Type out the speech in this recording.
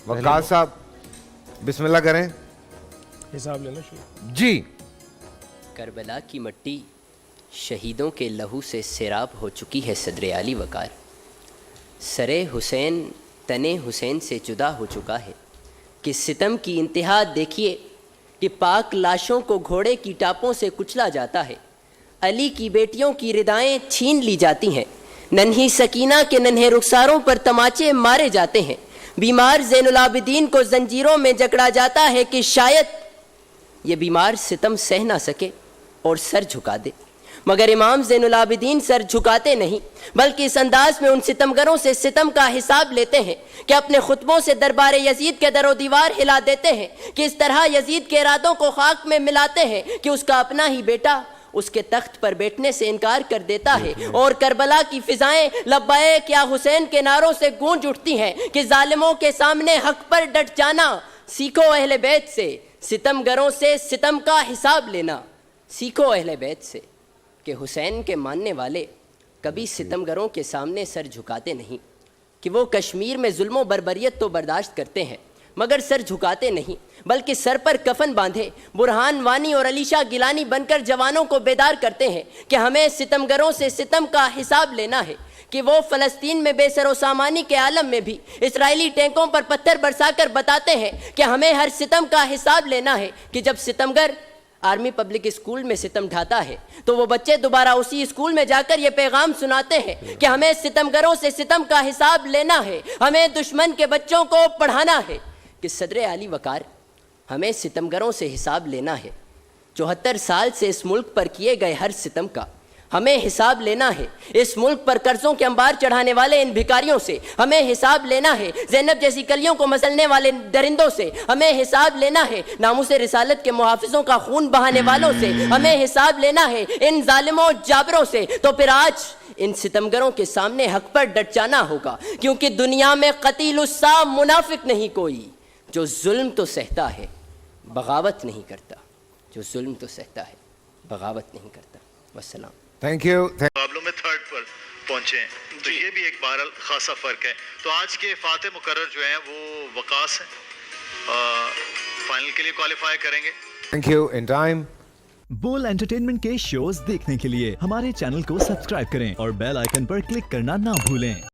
वकास साहब बिस्मिल्लाह करें। हिसाब लेना शुरू। जी। करबला की मट्टी शहीदों के लहू से सैराब हो चुकी है सदर आली वकार। सरे हुसैन तने हुसैन से जुदा हो चुका है कि सितम की इंतहा देखिए कि पाक लाशों को घोड़े की टापों से कुचला जाता है। अली की बेटियों की रिदाएं छीन ली जाती हैं। नन्ही सकीना के नन्हे रुखसारों पर तमाचे मारे जाते हैं। बीमार ज़ैनुल आबिदीन को जंजीरों में जकड़ा जाता है कि शायद ये बीमार सितम सह ना सके और सर झुका दे, मगर इमाम ज़ैनुल आबिदीन सर झुकाते नहीं, बल्कि इस अंदाज में उन सितमगरों से सितम का हिसाब लेते हैं कि अपने खुतबों से दरबार यजीद के दरो दीवार हिला देते हैं, कि इस तरह यजीद के इरादों को खाक में मिलाते हैं कि उसका अपना ही बेटा उसके तख्त पर बैठने से इनकार कर देता है। और करबला की फिजाएं लब्बैक या हुसैन के नारों से गूंज उठती हैं कि जालिमों के सामने हक पर डट जाना सीखो अहले बैत से, सितमगरों से सितम का हिसाब लेना सीखो अहले बैत से। कि हुसैन के मानने वाले कभी सितमगरों के सामने सर झुकाते नहीं, कि वो कश्मीर में जुल्म बर्बरियत तो बर्दाश्त करते हैं मगर सर झुकाते नहीं, बल्कि सर पर कफन बांधे बुरहान वानी और अलीशा गिलानी बनकर जवानों को बेदार करते हैं कि हमें सितमगरों से सितम का हिसाब लेना है। कि वो फ़लस्तीन में बेसरो सामानी के आलम में भी इसराइली टैंकों पर पत्थर बरसाकर बताते हैं कि हमें हर सितम का हिसाब लेना है। कि जब सितमगर आर्मी पब्लिक स्कूल में सितम ढाता है तो वो बच्चे दोबारा उसी स्कूल में जाकर ये पैगाम सुनाते हैं कि हमें सितमगरों से सितम का हिसाब लेना है, हमें दुश्मन के बच्चों को पढ़ाना है। कि सदर आली वकार हमें सितमगरों से हिसाब लेना है। 74 साल से इस मुल्क पर किए गए हर सितम का हमें हिसाब लेना है। इस मुल्क पर कर्जों के अंबार चढ़ाने वाले इन भिखारियों से हमें हिसाब लेना है। ज़ैनब जैसी कलियों को मसलने वाले दरिंदों से हमें हिसाब लेना है। नामुसे रिसालत के मुहाफिजों का खून बहाने वालों से हमें हिसाब लेना है। इन जालिमों जाबरों से तो फिर आज इन सितमगरों के सामने हक पर डट जाना होगा, क्योंकि दुनिया में कतीलुस्सा मुनाफिक नहीं कोई जो जुल्म तो सहता है बगावत नहीं करता, जो जुल्म तो सहता है बगावत नहीं करता। वस्सलाम। Thank you. मुकाबलों में थर्ड पर पहुंचे हैं, तो ये भी एक बहरहाल खासा फ़र्क है। तो आज के फाते मुकर्रर जो हैं वो वकास हैं, फाइनल के लिए क्वालिफाई करेंगे। Thank you. इन टाइम बोल एंटरटेनमेंट के शोज देखने के लिए हमारे चैनल को सब्सक्राइब करें और बेल आइकन पर क्लिक करना ना भूलें।